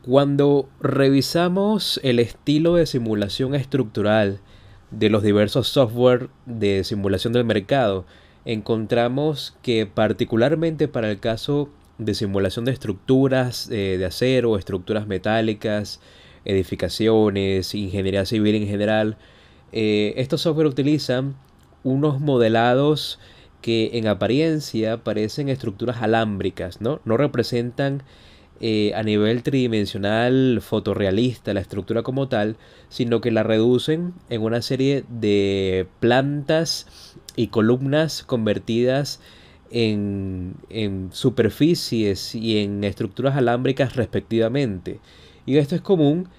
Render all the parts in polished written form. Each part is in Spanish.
Cuando revisamos el estilo de simulación estructural de los diversos software de simulación del mercado, encontramos que particularmente para el caso de simulación de estructuras de acero, estructuras metálicas, edificaciones, ingeniería civil en general, estos software utilizan unos modelados que en apariencia parecen estructuras alámbricas, ¿no? No representan a nivel tridimensional fotorrealista la estructura como tal, sino que la reducen en una serie de plantas y columnas convertidas en superficies y en estructuras alámbricas respectivamente. Y esto es común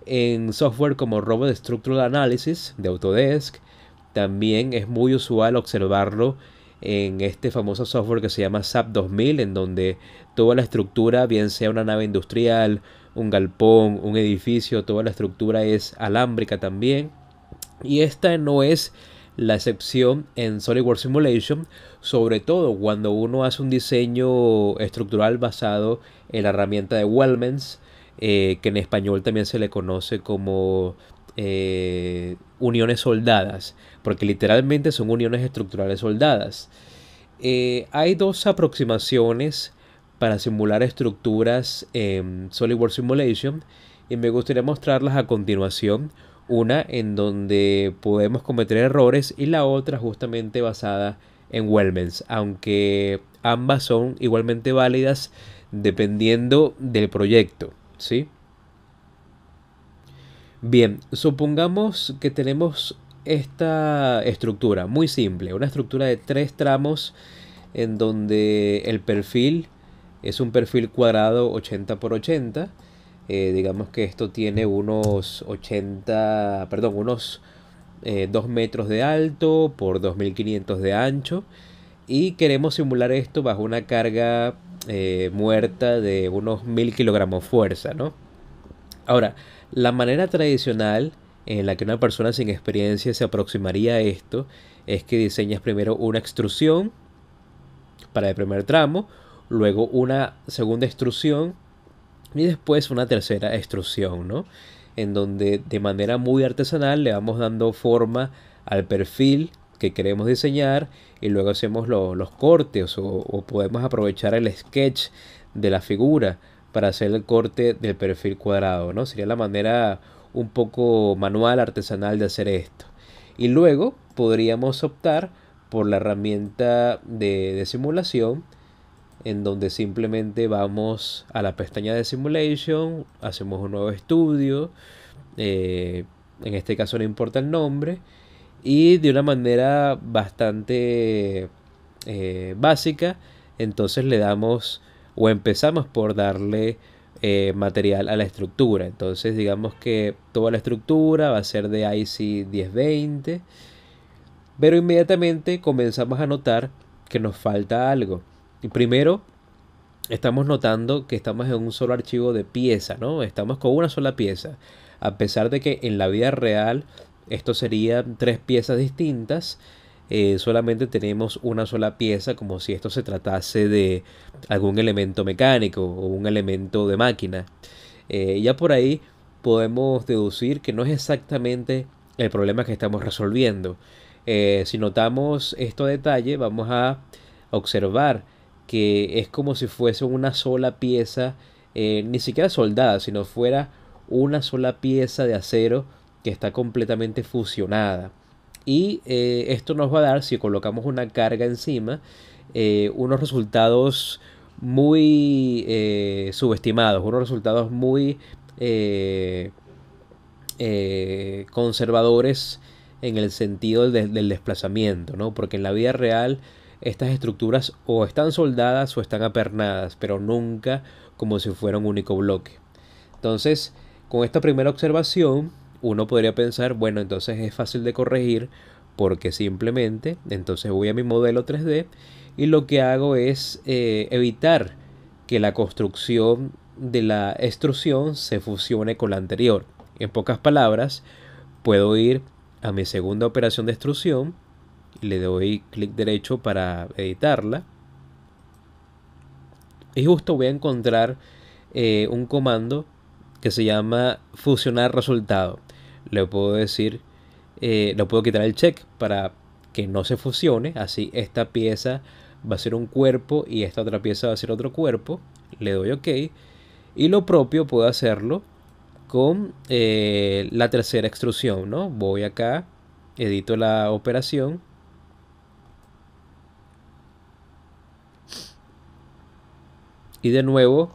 en software como Robot Structural Analysis de Autodesk. También es muy usual observarlo en este famoso software que se llama SAP 2000, en donde toda la estructura, bien sea una nave industrial, un galpón, un edificio, toda la estructura es alámbrica también. Y esta no es la excepción en SolidWorks Simulation, sobre todo cuando uno hace un diseño estructural basado en la herramienta de Wellmans, que en español también se le conoce como uniones soldadas, porque literalmente son uniones estructurales soldadas. Hay dos aproximaciones para simular estructuras en SolidWorks Simulation y me gustaría mostrarlas a continuación. Una en donde podemos cometer errores y la otra justamente basada en Wellmans, aunque ambas son igualmente válidas dependiendo del proyecto, ¿sí? Bien, supongamos que tenemos esta estructura muy simple, una estructura de tres tramos en donde el perfil es un perfil cuadrado 80 por 80. Digamos que esto tiene unos 80, perdón, unos 2 metros de alto por 2500 de ancho. Y queremos simular esto bajo una carga muerta de unos 1000 kilogramos fuerza, ¿no? Ahora, la manera tradicional en la que una persona sin experiencia se aproximaría a esto es que diseñas primero una extrusión para el primer tramo, luego una segunda extrusión y después una tercera extrusión, ¿no? En donde de manera muy artesanal le vamos dando forma al perfil que queremos diseñar y luego hacemos los cortes o podemos aprovechar el sketch de la figura para hacer el corte del perfil cuadrado, ¿no? Sería la manera un poco manual, artesanal de hacer esto. Y luego podríamos optar por la herramienta de simulación en donde simplemente vamos a la pestaña de Simulation, hacemos un nuevo estudio, en este caso no importa el nombre, y de una manera bastante básica, entonces le damos o empezamos por darle material a la estructura. Entonces digamos que toda la estructura va a ser de IC 1020, pero inmediatamente comenzamos a notar que nos falta algo. Y primero estamos notando que estamos en un solo archivo de pieza, ¿no? Estamos con una sola pieza. A pesar de que en la vida real esto serían tres piezas distintas, solamente tenemos una sola pieza como si esto se tratase de algún elemento mecánico o un elemento de máquina. Ya por ahí podemos deducir que no es exactamente el problema que estamos resolviendo. Si notamos esto a detalle, vamos a observar que es como si fuese una sola pieza, ni siquiera soldada, sino fuera una sola pieza de acero que está completamente fusionada. Y esto nos va a dar, si colocamos una carga encima, unos resultados muy subestimados, unos resultados muy eh, conservadores en el sentido del desplazamiento, ¿no? Porque en la vida real estas estructuras o están soldadas o están apernadas, pero nunca como si fuera un único bloque. Entonces, con esta primera observación, uno podría pensar, bueno, entonces es fácil de corregir porque simplemente, entonces voy a mi modelo 3D y lo que hago es evitar que la construcción de la extrusión se fusione con la anterior. En pocas palabras, puedo ir a mi segunda operación de extrusión, le doy clic derecho para editarla y justo voy a encontrar un comando que se llama fusionar resultado. Le puedo decir, le puedo quitar el check para que no se fusione. Así esta pieza va a ser un cuerpo y esta otra pieza va a ser otro cuerpo. Le doy OK. Y lo propio puedo hacerlo con la tercera extrusión, ¿no? Voy acá, edito la operación. Y de nuevo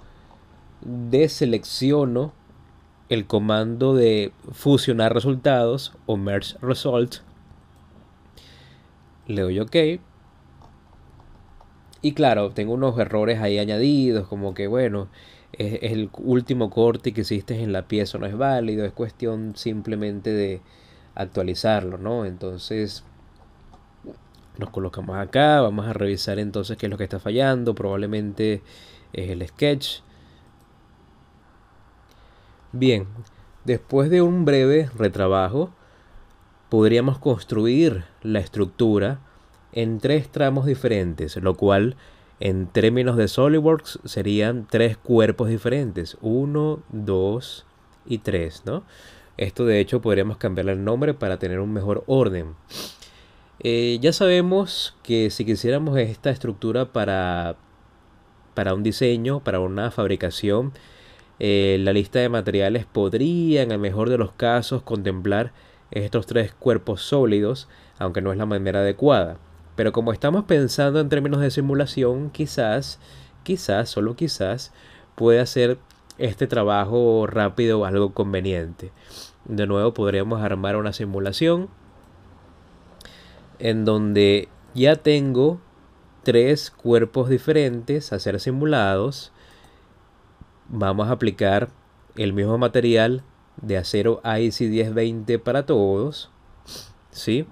deselecciono el comando de fusionar resultados o merge result. Le doy OK. Y claro, tengo unos errores ahí añadidos, como que bueno, es el último corte que hiciste en la pieza no es válido, es cuestión simplemente de actualizarlo, ¿no? Entonces nos colocamos acá, vamos a revisar entonces qué es lo que está fallando, probablemente es el sketch. Bien, después de un breve retrabajo, podríamos construir la estructura en 3 tramos diferentes, lo cual en términos de SolidWorks serían 3 cuerpos diferentes, 1, 2 y 3, ¿no? Esto de hecho podríamos cambiarle el nombre para tener un mejor orden. Ya sabemos que si quisiéramos esta estructura para un diseño, para una fabricación, la lista de materiales podría en el mejor de los casos contemplar estos 3 cuerpos sólidos, aunque no es la manera adecuada. Pero como estamos pensando en términos de simulación, quizás, solo quizás, puede hacer este trabajo rápido algo conveniente. De nuevo podríamos armar una simulación en donde ya tengo 3 cuerpos diferentes a ser simulados. Vamos a aplicar el mismo material de acero IC 1020 para todos, ¿sí?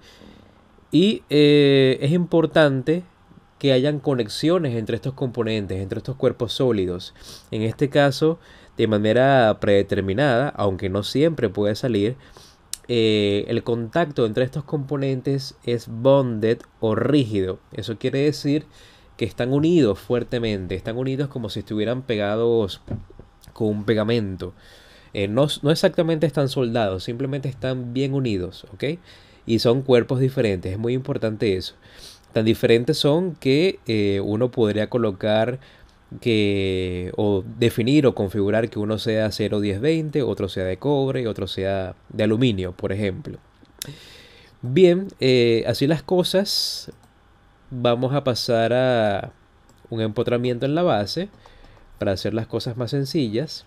Y es importante que hayan conexiones entre estos componentes, entre estos cuerpos sólidos. En este caso, de manera predeterminada, aunque no siempre puede salir, el contacto entre estos componentes es bonded o rígido. Eso quiere decir que están unidos fuertemente, están unidos como si estuvieran pegados con un pegamento. No exactamente están soldados, simplemente están bien unidos, ¿ok? Y son cuerpos diferentes, es muy importante eso. Tan diferentes son que uno podría colocar o definir o configurar que uno sea acero 1020, otro sea de cobre y otro sea de aluminio, por ejemplo. Bien, así las cosas, vamos a pasar a un empotramiento en la base para hacer las cosas más sencillas.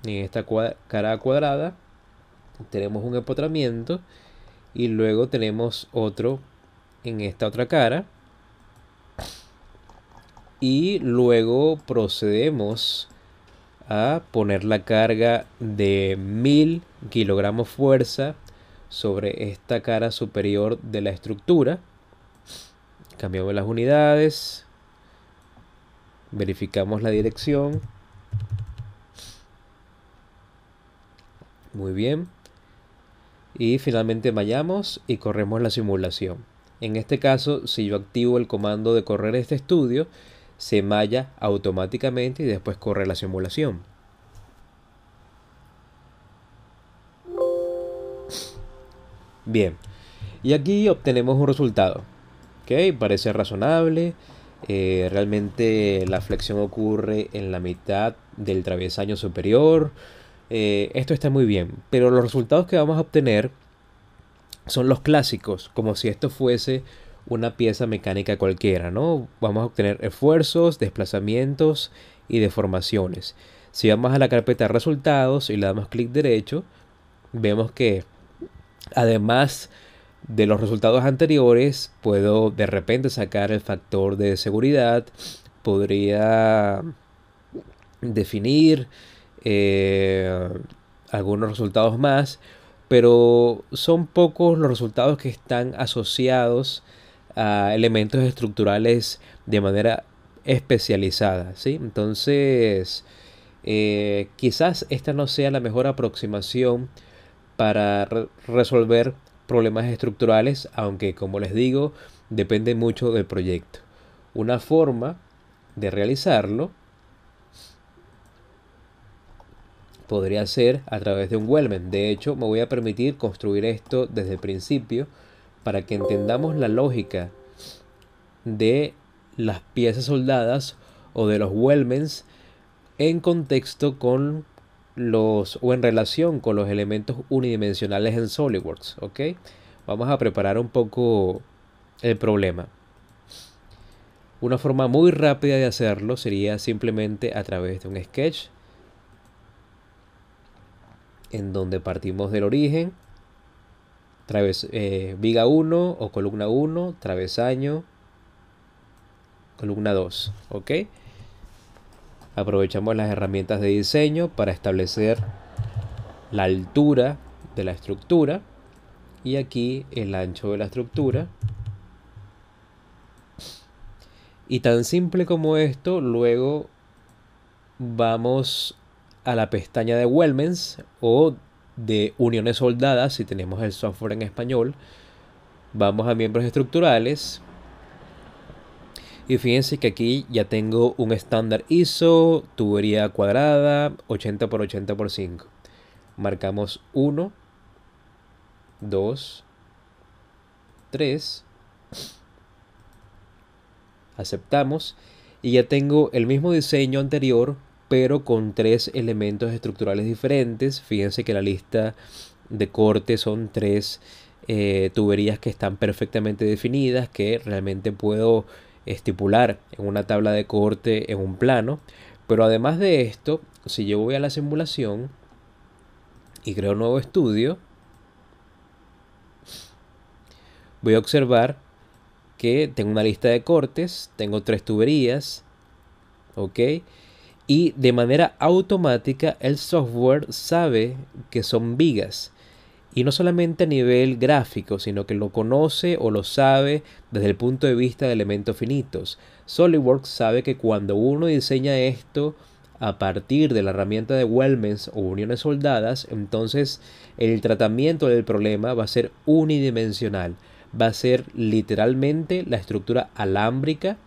En esta cara cuadrada tenemos un empotramiento y luego tenemos otro en esta otra cara, y luego procedemos a poner la carga de 1000 kilogramos fuerza sobre esta cara superior de la estructura. Cambiamos las unidades, verificamos la dirección. Muy bien. Y finalmente vayamos y corremos la simulación. En este caso, si yo activo el comando de correr este estudio, se malla automáticamente y después corre la simulación. Bien, y aquí obtenemos un resultado. ¿Ok? Parece razonable. Realmente la flexión ocurre en la mitad del travesaño superior. Esto está muy bien, pero los resultados que vamos a obtener son los clásicos, como si esto fuese una pieza mecánica cualquiera, ¿no? Vamos a obtener esfuerzos, desplazamientos y deformaciones. Si vamos a la carpeta resultados y le damos clic derecho, vemos que además de los resultados anteriores, puedo de repente sacar el factor de seguridad, podría definir algunos resultados más, pero son pocos los resultados que están asociados a elementos estructurales de manera especializada, ¿sí? Entonces, quizás esta no sea la mejor aproximación para resolver problemas estructurales, aunque como les digo, depende mucho del proyecto. Una forma de realizarlo podría ser a través de un Wellman. De hecho, me voy a permitir construir esto desde el principio para que entendamos la lógica de las piezas soldadas o de los Wellmans en contexto con los o en relación con los elementos unidimensionales en SolidWorks, ¿ok? Vamos a preparar un poco el problema. Una forma muy rápida de hacerlo sería simplemente a través de un sketch en donde partimos del origen, viga 1 o columna 1, travesaño, columna 2, ¿ok? Aprovechamos las herramientas de diseño para establecer la altura de la estructura y aquí el ancho de la estructura. Y tan simple como esto, luego vamos a la pestaña de Wellmans o de uniones soldadas si tenemos el software en español. Vamos a miembros estructurales. Y fíjense que aquí ya tengo un estándar ISO, tubería cuadrada, 80 por 80 por 5. Marcamos 1, 2, 3. Aceptamos. Y ya tengo el mismo diseño anterior, pero con 3 elementos estructurales diferentes. Fíjense que la lista de corte son 3 tuberías que están perfectamente definidas, que realmente puedo estipular en una tabla de corte en un plano. Pero además de esto, si yo voy a la simulación y creo un nuevo estudio, voy a observar que tengo una lista de cortes, tengo 3 tuberías, ¿ok? Y de manera automática el software sabe que son vigas. Y no solamente a nivel gráfico, sino que lo conoce o lo sabe desde el punto de vista de elementos finitos. SolidWorks sabe que cuando uno diseña esto a partir de la herramienta de Wellmans o uniones soldadas, entonces el tratamiento del problema va a ser unidimensional. Va a ser literalmente la estructura alámbrica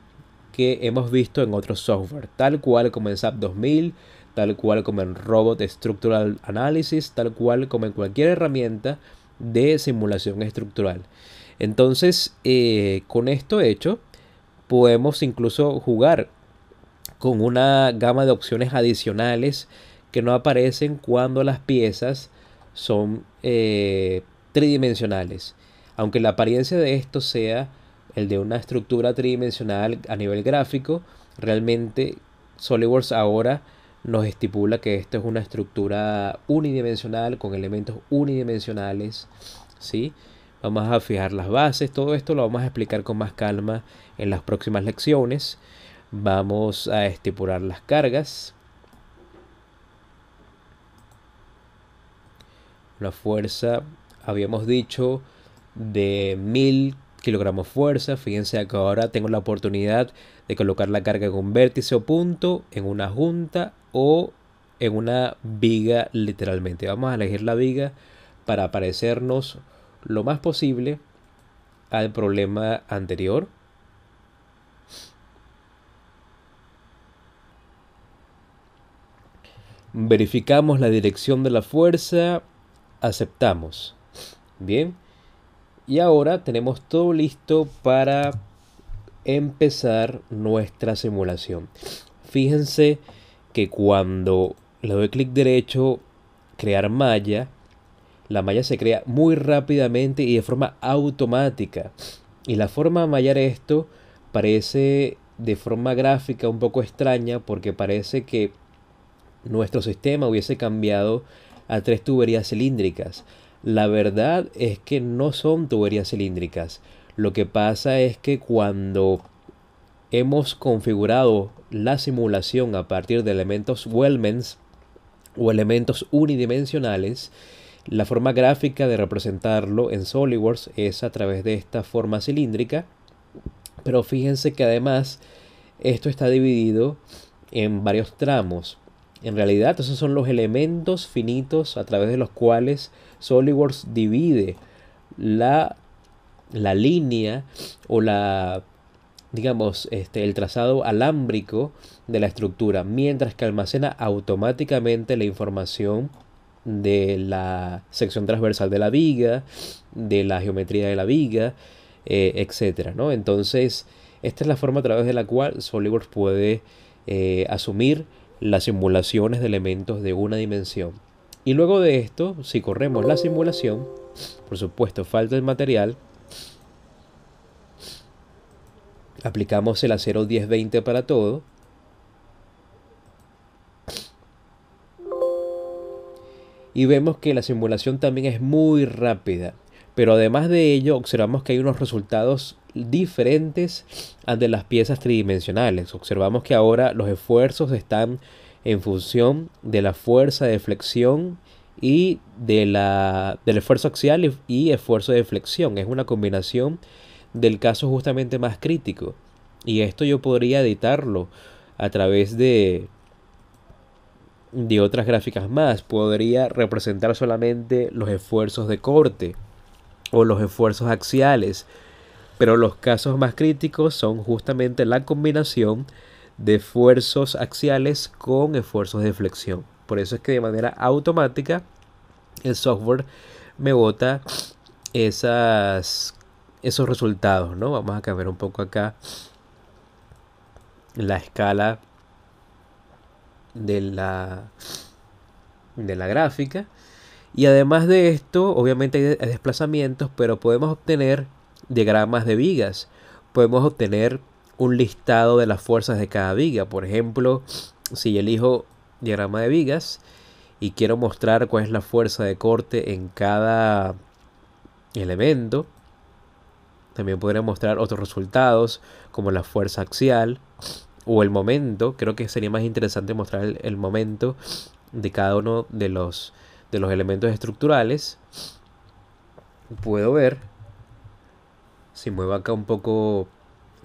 que hemos visto en otros software, tal cual como en SAP 2000, tal cual como en Robot Structural Analysis, tal cual como en cualquier herramienta de simulación estructural. Entonces, con esto hecho, podemos incluso jugar con una gama de opciones adicionales que no aparecen cuando las piezas son tridimensionales. Aunque la apariencia de esto sea el de una estructura tridimensional a nivel gráfico, realmente SolidWorks ahora nos estipula que esto es una estructura unidimensional con elementos unidimensionales, ¿sí? Vamos a fijar las bases, todo esto lo vamos a explicar con más calma en las próximas lecciones. Vamos a estipular las cargas. La fuerza, habíamos dicho, de 1000 kilogramos fuerza. Fíjense que ahora tengo la oportunidad de colocar la carga en un vértice o punto, en una junta o en una viga literalmente. Vamos a elegir la viga para parecernos lo más posible al problema anterior. Verificamos la dirección de la fuerza, aceptamos. Bien. Y ahora tenemos todo listo para empezar nuestra simulación. Fíjense que cuando le doy clic derecho, crear malla, la malla se crea muy rápidamente y de forma automática. Y la forma de mallar esto parece de forma gráfica un poco extraña porque parece que nuestro sistema hubiese cambiado a 3 tuberías cilíndricas. La verdad es que no son tuberías cilíndricas. Lo que pasa es que cuando hemos configurado la simulación a partir de elementos Wellmans o elementos unidimensionales, la forma gráfica de representarlo en SolidWorks es a través de esta forma cilíndrica. Pero fíjense que además esto está dividido en varios tramos. En realidad esos son los elementos finitos a través de los cuales SolidWorks divide la línea o la digamos, el trazado alámbrico de la estructura, mientras que almacena automáticamente la información de la sección transversal de la viga, de la geometría de la viga, etcétera, ¿no? Entonces, esta es la forma a través de la cual SolidWorks puede asumir las simulaciones de elementos de una dimensión. Y luego de esto, si corremos la simulación, por supuesto, falta el material. Aplicamos el acero 10-20 para todo. Y vemos que la simulación también es muy rápida. Pero además de ello, observamos que hay unos resultados diferentes ante las piezas tridimensionales. Observamos que ahora los esfuerzos están en función de la fuerza de flexión y del esfuerzo axial y esfuerzo de flexión. Es una combinación del caso justamente más crítico. Y esto yo podría editarlo a través de otras gráficas más. Podría representar solamente los esfuerzos de corte o los esfuerzos axiales. Pero los casos más críticos son justamente la combinación de esfuerzos axiales con esfuerzos de flexión. Por eso es que de manera automática el software me bota esos resultados, ¿no? Vamos a cambiar un poco acá la escala de la gráfica. Y además de esto, obviamente hay desplazamientos, pero podemos obtener diagramas de vigas. Podemos obtener un listado de las fuerzas de cada viga. Por ejemplo, si elijo diagrama de vigas y quiero mostrar cuál es la fuerza de corte en cada elemento, también podría mostrar otros resultados como la fuerza axial o el momento. Creo que sería más interesante mostrar el momento de cada uno de los elementos estructurales. Puedo ver, si muevo acá un poco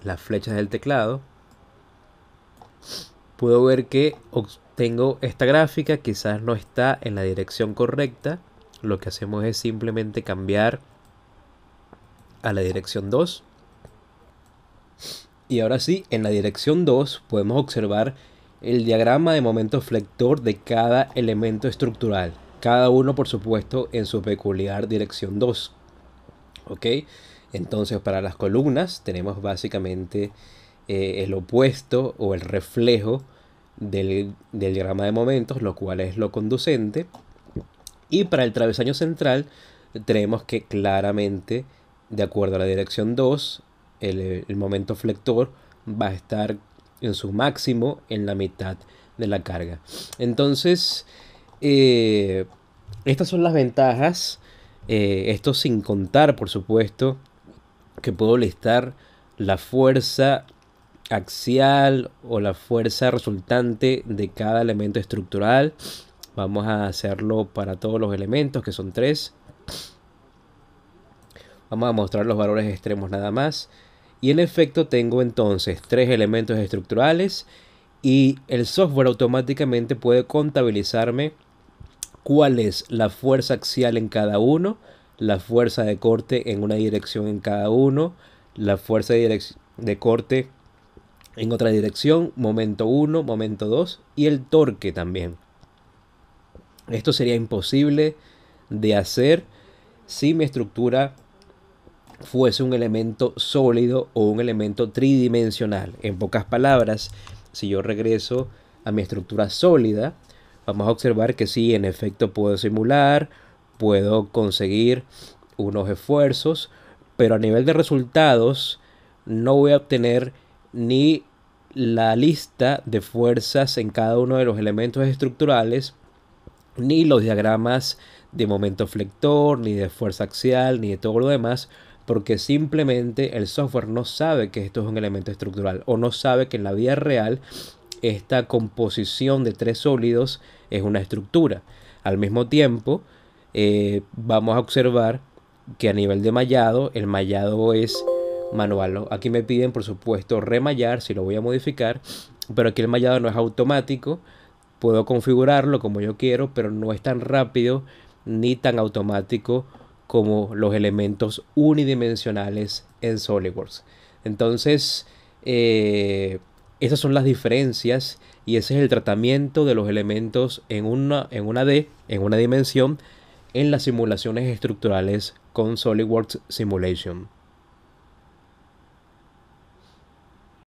las flechas del teclado, puedo ver que obtengo esta gráfica. Quizás no está en la dirección correcta. Lo que hacemos es simplemente cambiar a la dirección 2. Y ahora sí, en la dirección 2 podemos observar el diagrama de momento flector de cada elemento estructural. Cada uno, por supuesto, en su peculiar dirección 2. ¿Ok? Entonces, para las columnas tenemos básicamente el opuesto o el reflejo del diagrama de momentos, lo cual es lo conducente. Y para el travesaño central tenemos que claramente, de acuerdo a la dirección 2, el momento flector va a estar en su máximo en la mitad de la carga. Entonces, estas son las ventajas. Esto sin contar, por supuesto, que puedo listar la fuerza axial o la fuerza resultante de cada elemento estructural. Vamos a hacerlo para todos los elementos, que son 3. Vamos a mostrar los valores extremos nada más. Y en efecto tengo entonces 3 elementos estructurales y el software automáticamente puede contabilizarme cuál es la fuerza axial en cada uno, la fuerza de corte en una dirección en cada uno, la fuerza de corte en otra dirección, momento 1, momento 2 y el torque también. Esto sería imposible de hacer si mi estructura fuese un elemento sólido o un elemento tridimensional. En pocas palabras, si yo regreso a mi estructura sólida, vamos a observar que sí, en efecto puedo simular, puedo conseguir unos esfuerzos, pero a nivel de resultados no voy a obtener ni la lista de fuerzas en cada uno de los elementos estructurales, ni los diagramas de momento flector, ni de fuerza axial, ni de todo lo demás, porque simplemente el software no sabe que esto es un elemento estructural o no sabe que en la vida real esta composición de 3 sólidos es una estructura. Al mismo tiempo, vamos a observar que a nivel de mallado, el mallado es manual. Aquí me piden, por supuesto, remallar, si lo voy a modificar, pero aquí el mallado no es automático. Puedo configurarlo como yo quiero, pero no es tan rápido ni tan automático como los elementos unidimensionales en SolidWorks. Entonces, Eh, Esas son las diferencias y ese es el tratamiento de los elementos en una dimensión, en las simulaciones estructurales con SolidWorks Simulation.